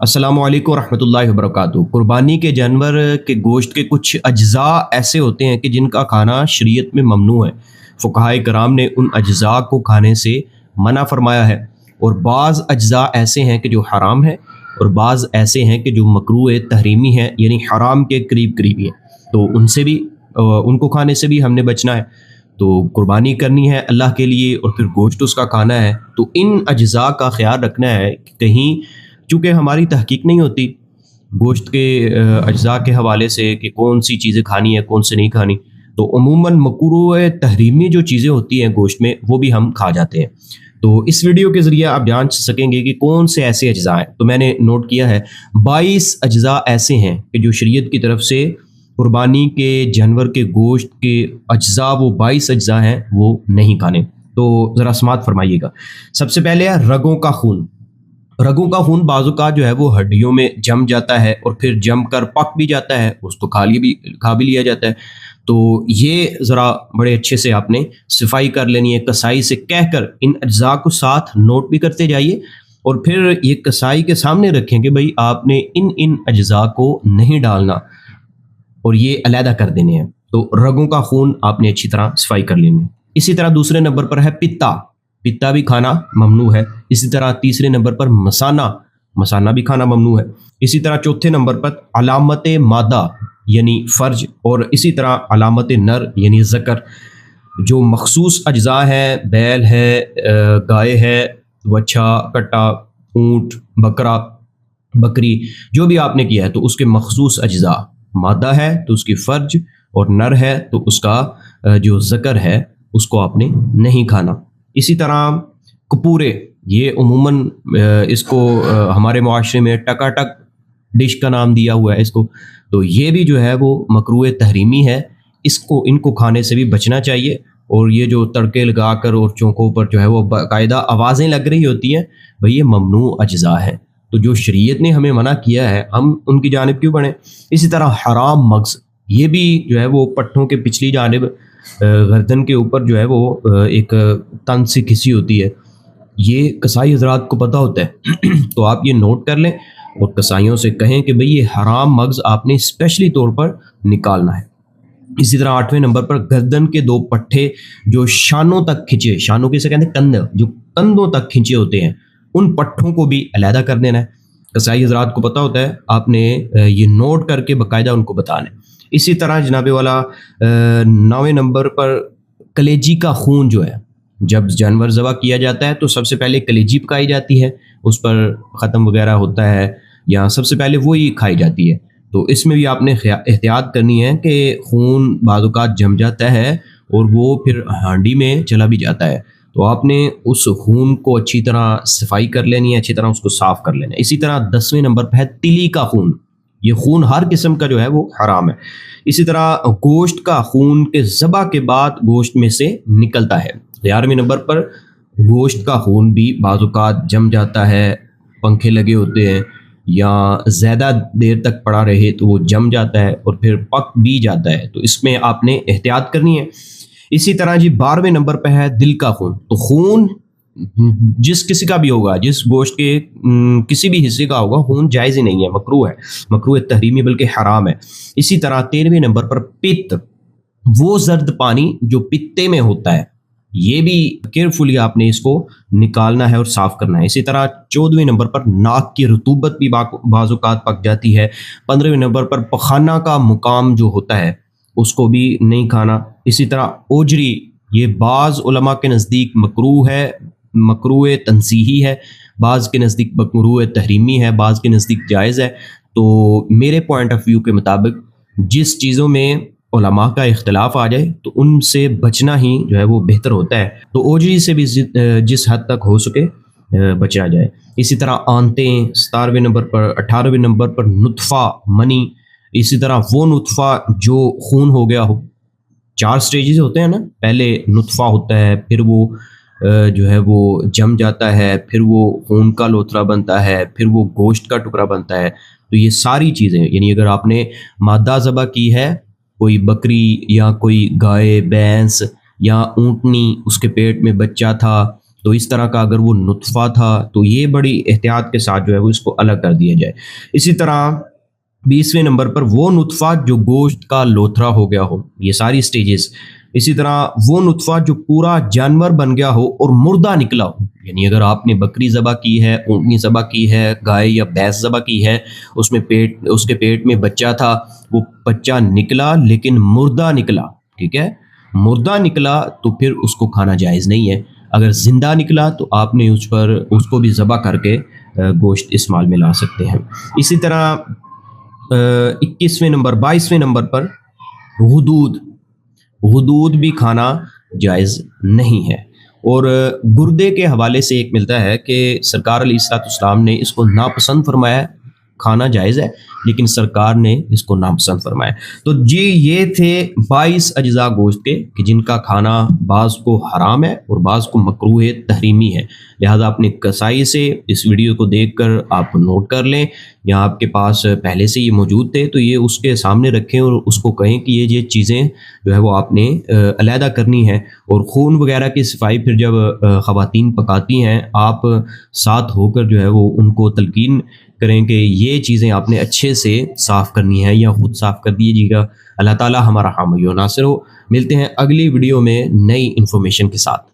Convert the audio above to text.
अस्सलामु अलैकुम रहमतुल्लाहि वबरकातुहू। कुर्बानी के जानवर के गोश्त के कुछ अज्ज़ा ऐसे होते हैं कि जिनका खाना शरीयत में ममनू है। फ़ुक़हाए कराम ने उन अज्ज़ा को खाने से मना फरमाया है, और बाज़ अज्ज़ा ऐसे हैं कि जो हराम है, और बाज़ ऐसे हैं कि जो मकरूह तहरीमी है, यानी हराम के करीब करीब है। तो उनसे भी उनको खाने से भी हमने बचना है। तो कुर्बानी करनी है अल्लाह के लिए और फिर गोश्त उसका खाना है, तो इन अज्ज़ा का ख़्याल रखना है कि कहीं, चूँकि हमारी तहकीक नहीं होती गोश्त के अज्ज़ा के हवाले से कि कौन सी चीज़ें खानी है कौन से नहीं खानी, तो अमूमन मकरूह तहरीमी जो चीज़ें होती हैं गोश्त में वो भी हम खा जाते हैं। तो इस वीडियो के ज़रिए आप जान सकेंगे कि कौन से ऐसे अज्ज़ा हैं। तो मैंने नोट किया है 22 अज्ज़ा ऐसे हैं कि जो शरीयत की तरफ से कुर्बानी के जानवर के गोश्त के अज्ज़ा, वो 22 अज्ज़ा हैं, वो नहीं खाने। तो ज़रा समात फरमाइएगा। सबसे पहले है रगों का खून। रगों का खून बाज़ जो है वो हड्डियों में जम जाता है और फिर जम कर पक भी जाता है, उसको खा भी लिया जाता है। तो ये ज़रा बड़े अच्छे से आपने सफाई कर लेनी है, कसाई से कहकर इन अज्ज़ा को साथ नोट भी करते जाइए, और फिर ये कसाई के सामने रखें कि भाई आपने इन अज्ज़ा को नहीं डालना और ये अलहदा कर देने हैं। तो रगों का खून आपने अच्छी तरह सफाई कर लेनी है। इसी तरह दूसरे नंबर पर है पित्ता। पित्ता भी खाना ममनू है। इसी तरह तीसरे नंबर पर मसाना भी खाना ममनू है। इसी तरह चौथे नंबर पर अलामत मादा यानी फ़र्ज, और इसी तरह अलामत नर यानी ज़कर। जो मखसूस अज्ज़ा हैं, बैल है, गाय है, वच्छा, कट्टा, ऊँट, बकरा, बकरी, जो भी आपने किया है तो उसके मखसूस अज्ज़ा, मादा है तो उसकी फ़र्ज, और नर है तो उसका जो ज़कर है उसको आपने नहीं खाना। इसी तरह कपूरे, ये उमूमन इसको हमारे मुआशरे में टकाटक डिश का नाम दिया हुआ है इसको, तो ये भी जो है वो मकरूह तहरीमी है। इनको खाने से भी बचना चाहिए। और ये जो तड़के लगा कर और चौकों पर जो है वो बाकायदा आवाज़ें लग रही होती हैं, भाई ये ममनू अज्ज़ा है। तो जो शरीयत ने हमें मना किया है हम उनकी जानिब क्यों बढ़ें। इसी तरह हराम मग्ज़, ये भी जो है वो पट्ठों के पिछली जानिब गर्दन के ऊपर जो है वो एक तन सी खिसी होती है। ये कसाई हजरात को पता होता है तो आप ये नोट कर लें और कसाइयों से कहें कि भाई ये हराम मग्ज़ आपने स्पेशली तौर पर निकालना है। इसी तरह 8वें नंबर पर गर्दन के 2 पट्ठे जो शानों तक खिंचे, शानों किसे कहते हैं, कंध, जो कंधों तक खिंचे होते हैं, उन पट्ठों को भी अलहदा कर देना है। कसाई हजरात को पता होता है, आपने ये नोट करके बाकायदा उनको बताना है। इसी तरह जनाबे वाला 9वें नंबर पर कलेजी का खून जो है, जब जानवर ज़बह किया जाता है तो सबसे पहले कलेजी पकाई जाती है, उस पर ख़त्म वगैरह होता है, या सबसे पहले वही खाई जाती है। तो इसमें भी आपने एहतियात करनी है कि खून बाज़ औक़ात जम जाता है और वो फिर हांडी में चला भी जाता है, तो आपने उस खून को अच्छी तरह सफाई कर लेनी है, अच्छी तरह उसको साफ़ कर लेना है। इसी तरह 10वें नंबर पर है तिली का खून। ये खून हर किस्म का जो है वो हराम है। इसी तरह गोश्त का खून के ज़बह के बाद गोश्त में से निकलता है। 11वें नंबर पर गोश्त का खून भी बाज़ औक़ात जम जाता है, पंखे लगे होते हैं या ज़्यादा देर तक पड़ा रहे तो वो जम जाता है और फिर पक भी जाता है, तो इसमें आपने एहतियात करनी है। इसी तरह जी 12वें नंबर पर है दिल का खून। तो खून जिस किसी का भी होगा, जिस गोश्त के किसी भी हिस्से का होगा, खून जायज़ ही नहीं है, मकरूह है, मकरूह तहरीमी बल्कि हराम है। इसी तरह 13वें नंबर पर पित्त, वो जर्द पानी जो पित्ते में होता है, ये भी केयरफुली आपने इसको निकालना है और साफ़ करना है। इसी तरह 14वें नंबर पर नाक की रुतूबत भी बाज़ औक़ात पक जाती है। 15वें नंबर पर पखाना का मुकाम जो होता है उसको भी नहीं खाना। इसी तरह ओजरी, ये बाज़ उलमा के नज़दीक मकरूह है, मकरूह तंज़ीही है, बाज़ के नज़दीक मकरूह तहरीमी है, बाज़ के नज़दीक जायज़ है। तो मेरे पॉइंट ऑफ व्यू के मुताबिक जिस चीज़ों में उलमा का इख्तिलाफ आ जाए तो उनसे बचना ही जो है वो बेहतर होता है। तो ओजरी से भी जिस हद तक हो सके बचा जाए। इसी तरह आंतें 17वें नंबर पर, 18वें नंबर पर नुत्फ़ा मनी, इसी तरह वो नुत्फ़ा जो खून हो गया हो। 4 स्टेजेस होते हैं ना, पहले नुत्फ़ा होता है, फिर वो जो है वो जम जाता है, फिर वो खून का लोथरा बनता है, फिर वो गोश्त का टुकड़ा बनता है। तो ये सारी चीज़ें, यानी अगर आपने मादा ज़बह की है, कोई बकरी या कोई गाय, भैंस या ऊँटनी, उसके पेट में बच्चा था, تو اس طرح کا اگر وہ نطفہ تھا تو یہ بڑی احتیاط کے ساتھ جو ہے وہ اس کو الگ کر دیا جائے۔ اسی طرح 20ویں نمبر پر وہ نطفہ جو گوشت کا لوتھڑا ہو گیا ہو، یہ ساری سٹیجز۔ اسی طرح وہ نطفہ جو پورا جانور بن گیا ہو اور مردہ نکلا ہو، یعنی اگر آپ نے بکری ذبح کی ہے، اونٹنی ذبح کی ہے، گائے یا بھینس ذبح کی ہے، اس کے پیٹ میں بچہ تھا، وہ بچہ نکلا لیکن مردہ نکلا، ٹھیک ہے، مردہ نکلا تو پھر اس کو کھانا جائز نہیں ہے۔ اگر زندہ نکلا تو آپ نے اس کو بھی ذبح کر کے گوشت استعمال میں لا سکتے ہیں۔ اسی طرح 22ویں نمبر پر غدود بھی کھانا جائز نہیں ہے۔ اور گردے کے حوالے سے ایک ملتا ہے کہ سرکار علیہ الصلوۃ والسلام نے اس کو ناپسند فرمایا، کھانا جائز ہے لیکن سرکار نے اس کو ناپسند فرمایا۔ تو جی یہ تھے 22 اجزاء گوشت کے کہ جن کا کھانا بعض کو حرام ہے اور بعض کو مکروہ تحریمی ہے، لہٰذا اپنے کسائی سے اس ویڈیو کو دیکھ کر آپ نوٹ کر لیں، یا آپ کے پاس پہلے سے یہ موجود تھے تو یہ اس کے سامنے رکھیں اور اس کو کہیں کہ یہ چیزیں جو ہے وہ آپ نے علیحدہ کرنی ہے۔ اور خون وغیرہ کی صفائی پھر جب خواتین پکاتی ہیں، آپ ساتھ ہو کر جو ہے وہ ان کو تلقین کریں کہ یہ چیزیں آپ نے اچھے سے صاف کرنی ہے یا خود صاف کر دیجیے گا۔ اللہ تعالی ہمارا حامی و ناصر ہو۔ ملتے ہیں اگلی ویڈیو میں نئی انفارمیشن کے ساتھ۔